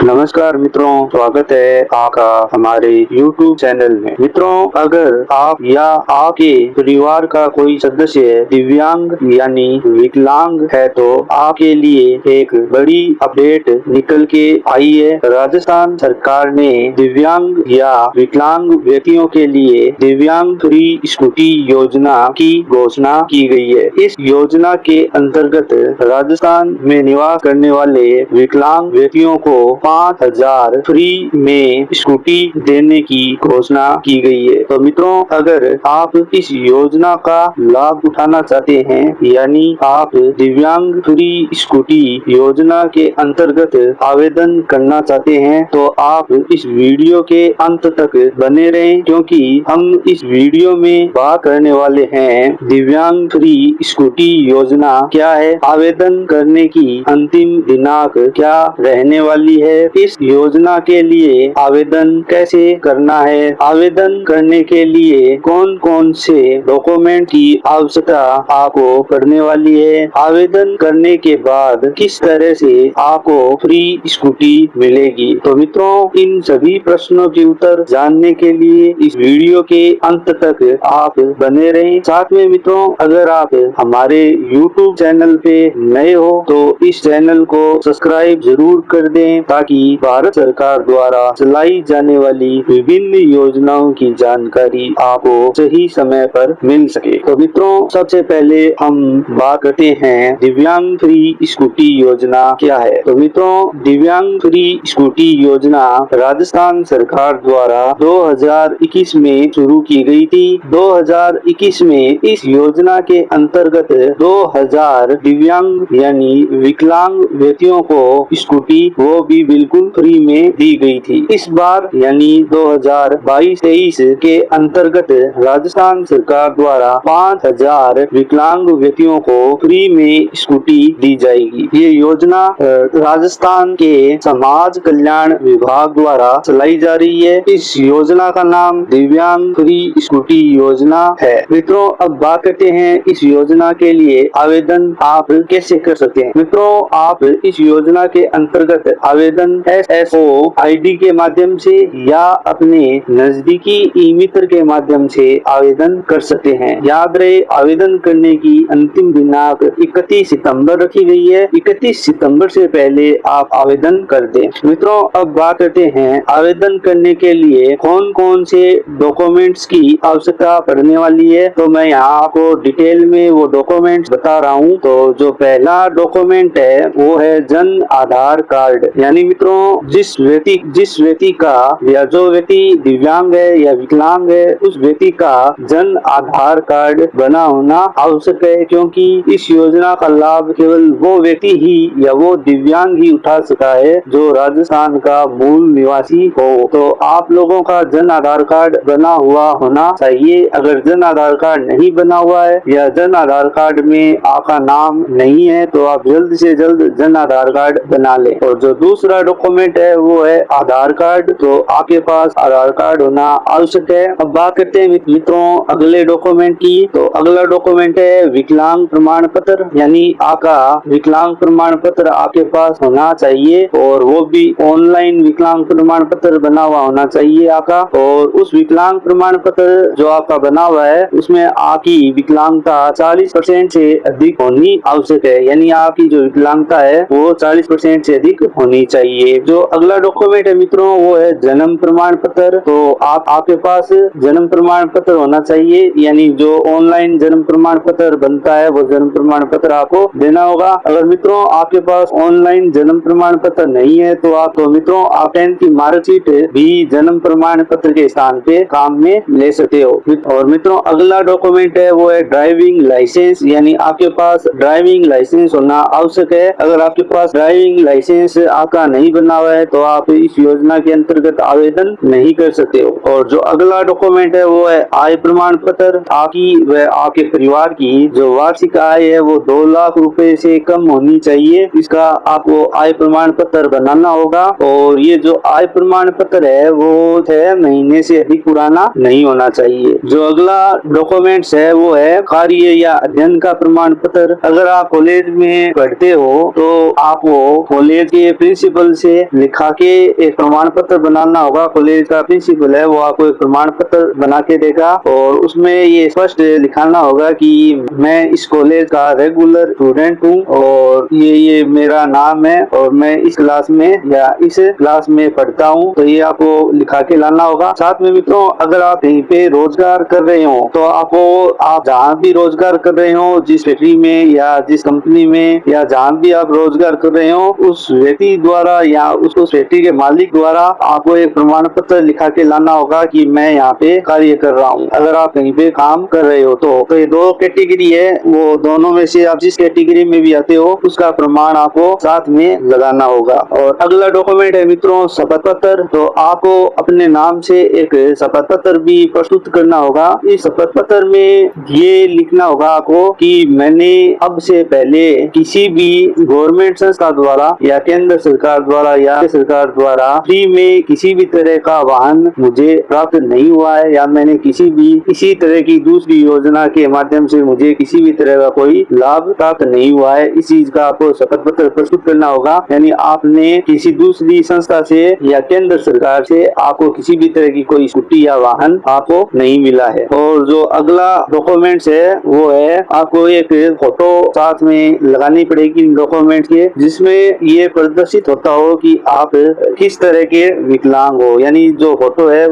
नमस्कार मित्रों, स्वागत है आपका हमारे YouTube चैनल में। मित्रों, अगर आप या आपके परिवार का कोई सदस्य दिव्यांग यानी विकलांग है तो आपके लिए एक बड़ी अपडेट निकल के आई है। राजस्थान सरकार ने दिव्यांग या विकलांग व्यक्तियों के लिए दिव्यांग फ्री स्कूटी योजना की घोषणा की गई है। इस योजना के अंतर्गत राजस्थान में निवास करने वाले विकलांग व्यक्तियों को 5,000 फ्री में स्कूटी देने की घोषणा की गई है। तो मित्रों, अगर आप इस योजना का लाभ उठाना चाहते हैं यानी आप दिव्यांग फ्री स्कूटी योजना के अंतर्गत आवेदन करना चाहते हैं तो आप इस वीडियो के अंत तक बने रहें, क्योंकि हम इस वीडियो में बात करने वाले हैं दिव्यांग फ्री स्कूटी योजना क्या है, आवेदन करने की अंतिम दिनांक क्या रहने वाली है, इस योजना के लिए आवेदन कैसे करना है, आवेदन करने के लिए कौन कौन से डॉक्यूमेंट की आवश्यकता आपको पड़ने वाली है, आवेदन करने के बाद किस तरह से आपको फ्री स्कूटी मिलेगी। तो मित्रों, इन सभी प्रश्नों के उत्तर जानने के लिए इस वीडियो के अंत तक आप बने रहें। साथ में मित्रों, अगर आप हमारे YouTube चैनल पे नए हो तो इस चैनल को सब्सक्राइब जरूर कर दें ताकि भारत सरकार द्वारा चलाई जाने वाली विभिन्न योजनाओं की जानकारी आपको सही समय पर मिल सके। तो मित्रों, सबसे पहले हम बात करते हैं दिव्यांग फ्री स्कूटी योजना क्या है। तो मित्रों, दिव्यांग फ्री स्कूटी योजना राजस्थान सरकार द्वारा 2021 में शुरू की गई थी। 2021 में इस योजना के अंतर्गत 2000 दिव्यांग यानी विकलांग व्यक्तियों को स्कूटी वो भी बिल्कुल फ्री में दी गई थी। इस बार यानी 2022-23 के अंतर्गत राजस्थान सरकार द्वारा 5,000 विकलांग व्यक्तियों को फ्री में स्कूटी दी जाएगी। ये योजना राजस्थान के समाज कल्याण विभाग द्वारा चलाई जा रही है। इस योजना का नाम दिव्यांग फ्री स्कूटी योजना है। मित्रों, अब बात करते हैं इस योजना के लिए आवेदन आप कैसे कर सकते हैं। मित्रों, आप इस योजना के अंतर्गत आवेदन SSO ID के माध्यम से या अपने नजदीकी ई मित्र के माध्यम से आवेदन कर सकते हैं। याद रहे, आवेदन करने की अंतिम दिनांक 31 सितंबर रखी गई है। 31 सितंबर से पहले आप आवेदन कर दें। मित्रों, अब बात करते हैं आवेदन करने के लिए कौन कौन से डॉक्यूमेंट्स की आवश्यकता पड़ने वाली है। तो मैं यहाँ आपको डिटेल में वो डॉक्यूमेंट्स बता रहा हूँ। तो जो पहला डॉक्यूमेंट है वो है जन आधार कार्ड। यानी मित्रों, जिस व्यक्ति का या जो व्यक्ति दिव्यांग है या विकलांग है उस व्यक्ति का जन आधार कार्ड बना होना आवश्यक है, क्योंकि इस योजना का लाभ केवल वो व्यक्ति ही या वो दिव्यांग ही उठा सकता है जो राजस्थान का मूल निवासी हो। तो आप लोगों का जन आधार कार्ड बना हुआ होना चाहिए। अगर जन आधार कार्ड नहीं बना हुआ है या जन आधार कार्ड में आपका नाम नहीं है तो आप जल्द से जल्द जन आधार कार्ड बना लें। और जो दूसरा डॉक्यूमेंट है वो है आधार कार्ड। तो आपके पास आधार कार्ड होना आवश्यक है। अब बात करते हैं मित्रों अगले डॉक्यूमेंट की। तो अगला डॉक्यूमेंट है विकलांग प्रमाण पत्र। यानी आपका विकलांग प्रमाण पत्र आपके पास होना चाहिए और वो भी ऑनलाइन विकलांग प्रमाण पत्र बना हुआ होना चाहिए आपका। और उस विकलांग प्रमाण पत्र जो आपका बना हुआ है उसमें आपकी विकलांगता 40% से अधिक होनी आवश्यक है। यानी आपकी जो विकलांगता है वो 40% से अधिक होनी चाहिए। जो अगला डॉक्यूमेंट है मित्रों वो है जन्म प्रमाण पत्र। तो आपके पास जन्म प्रमाण पत्र होना चाहिए। यानी जो ऑनलाइन जन्म प्रमाण पत्र बनता है वो जन्म प्रमाण पत्र आपको देना होगा। अगर मित्रों आपके पास ऑनलाइन जन्म प्रमाण पत्र नहीं है तो मित्रों आप 10th की मार्कशीट भी जन्म प्रमाण पत्र के स्थान पे काम में ले सकते हो। और मित्रों अगला डॉक्यूमेंट है वो है ड्राइविंग लाइसेंस। यानी आपके पास ड्राइविंग लाइसेंस होना आवश्यक है। अगर आपके पास ड्राइविंग लाइसेंस आपका नहीं बना हुआ है तो आप इस योजना के अंतर्गत आवेदन नहीं कर सकते हो। और जो अगला डॉक्यूमेंट है वो है आय प्रमाण पत्र। आपकी व आपके परिवार की जो वार्षिक आय है वो 2 लाख रुपए से कम होनी चाहिए। इसका आपको आय प्रमाण पत्र बनाना होगा। और ये जो आय प्रमाण पत्र है वो 6 महीने से अधिक पुराना नहीं होना चाहिए। जो अगला डॉक्यूमेंट्स है वो है कार्य या अध्ययन का प्रमाण पत्र। अगर आप कॉलेज में पढ़ते हो तो आपको कॉलेज के प्रिंसिपल से लिखा के एक प्रमाण पत्र बनाना होगा। कॉलेज का प्रिंसिपल है वो आपको एक प्रमाण पत्र बना के देगा और उसमें ये स्पष्ट लिखाना होगा कि मैं इस कॉलेज का रेगुलर स्टूडेंट हूँ और ये मेरा नाम है और मैं इस क्लास में या इस क्लास में पढ़ता हूँ। तो ये आपको लिखा के लाना होगा। साथ में मित्रों, अगर आप कहीं पे रोजगार कर रहे हो तो आप जहाँ भी रोजगार कर रहे हो, जिस फैक्ट्री में या जिस कंपनी में या जहाँ भी आप रोजगार कर रहे हो, उस व्यक्ति द्वारा या उस फैक्ट्री के मालिक द्वारा आपको एक प्रमाण पत्र लिखा के लाना होगा कि मैं यहाँ पे कार्य कर रहा हूँ। अगर आप कहीं पे काम कर रहे हो तो ये दो कैटेगरी है, वो दोनों में से आप जिस कैटेगरी में भी आते हो उसका प्रमाण आपको साथ में लगाना होगा। और अगला डॉक्यूमेंट है मित्रों शपथ पत्र। तो आपको अपने नाम से एक शपथ पत्र भी प्रस्तुत करना होगा। इस शपथ पत्र में ये लिखना होगा आपको कि मैंने अब से पहले किसी भी गवर्नमेंट संस्था द्वारा या केंद्र सरकार द्वारा या सरकार द्वारा फ्री में किसी भी तरह का वाहन मुझे प्राप्त नहीं हुआ है या मैंने किसी तरह की दूसरी योजना के माध्यम से मुझे किसी भी तरह का कोई लाभ प्राप्त नहीं हुआ है। इस चीज का आपको शपथ पत्र प्रस्तुत करना होगा। यानी आपने किसी दूसरी संस्था से या केंद्र सरकार से आपको किसी भी तरह की कोई छुट्टी या वाहन आपको नहीं मिला है। और जो अगला डॉक्यूमेंट्स है वो है आपको एक फोटो साथ में लगानी पड़ेगी इन डॉक्यूमेंट के, जिसमें ये प्रदर्शित होता हो कि आप किस तरह के विकलांग हो। यानी जो फोटो है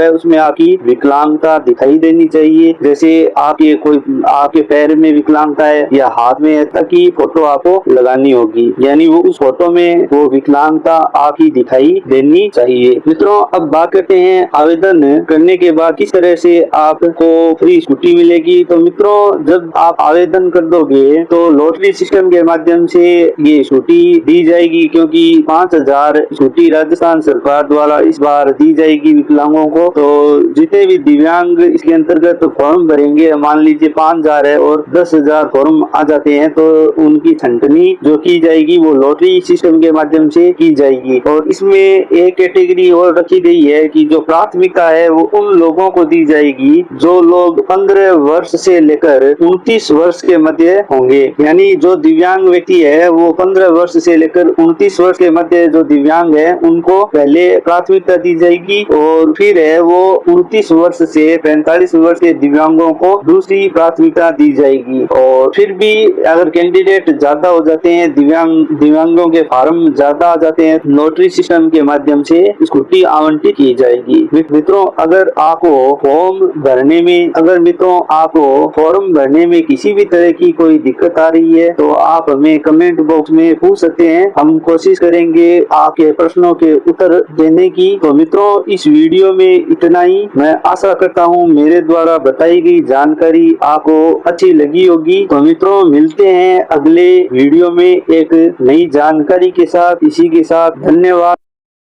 उसमें आपकी विकलांगता दिखाई देनी चाहिए। जैसे आपके पैर में विकलांगता है या हाथ में है, ताकि फोटो आपको लगानी होगी। यानी वो उस फोटो में वो विकलांगता आपकी दिखाई देनी चाहिए। मित्रों, अब बात करते हैं आवेदन करने के बाद किस तरह से आपको फ्री छुट्टी मिलेगी। तो मित्रों, जब आप आवेदन कर दोगे तो लॉटरी सिस्टम के माध्यम से ये छुट्टी दी जाएगी, क्योंकि 5000 छुट्टी राजस्थान सरकार द्वारा इस बार दी जाएगी विकलांगों को। तो जितने भी दिव्यांग इसके अंतर्गत फॉर्म भरेंगे, मान लीजिए 5000 है और 10,000 फॉर्म आ जाते हैं, तो उनकी छंटनी जो की जाएगी वो लॉटरी सिस्टम के माध्यम से की जाएगी। और इसमें एक कैटेगरी और रखी गई है कि जो प्राथमिकता है वो उन लोगों को दी जाएगी जो लोग 15 वर्ष से लेकर 29 वर्ष के मध्य होंगे। यानी जो दिव्यांग व्यक्ति है वो 15 वर्ष से लेकर 29 वर्ष के मध्य जो दिव्यांग है उनको पहले प्राथमिकता दी जाएगी और फिर है वो 29 वर्ष से 45 वर्ष के दिव्यांगों को दूसरी प्राथमिकता दी जाएगी। और फिर भी अगर कैंडिडेट ज्यादा हो जाते हैं, दिव्यांगों के फॉर्म ज्यादा आ जाते हैं, लॉटरी सिस्टम के माध्यम से छुट्टी आवंटित की जाएगी। मित्रों, अगर आपको फॉर्म भरने में किसी भी तरह की कोई दिक्कत आ रही है तो आप हमें कमेंट बॉक्स में पूछ सकते हैं। हम कोशिश करेंगे आपके प्रश्नों के उत्तर देने की। तो मित्रों, इस वीडियो में इतना ही। मैं आशा करता हूँ मेरे द्वारा बताई गई जानकारी आपको अच्छी लगी होगी। तो मित्रों, मिलते हैं अगले वीडियो में एक नई जानकारी के साथ। इसी के साथ धन्यवाद।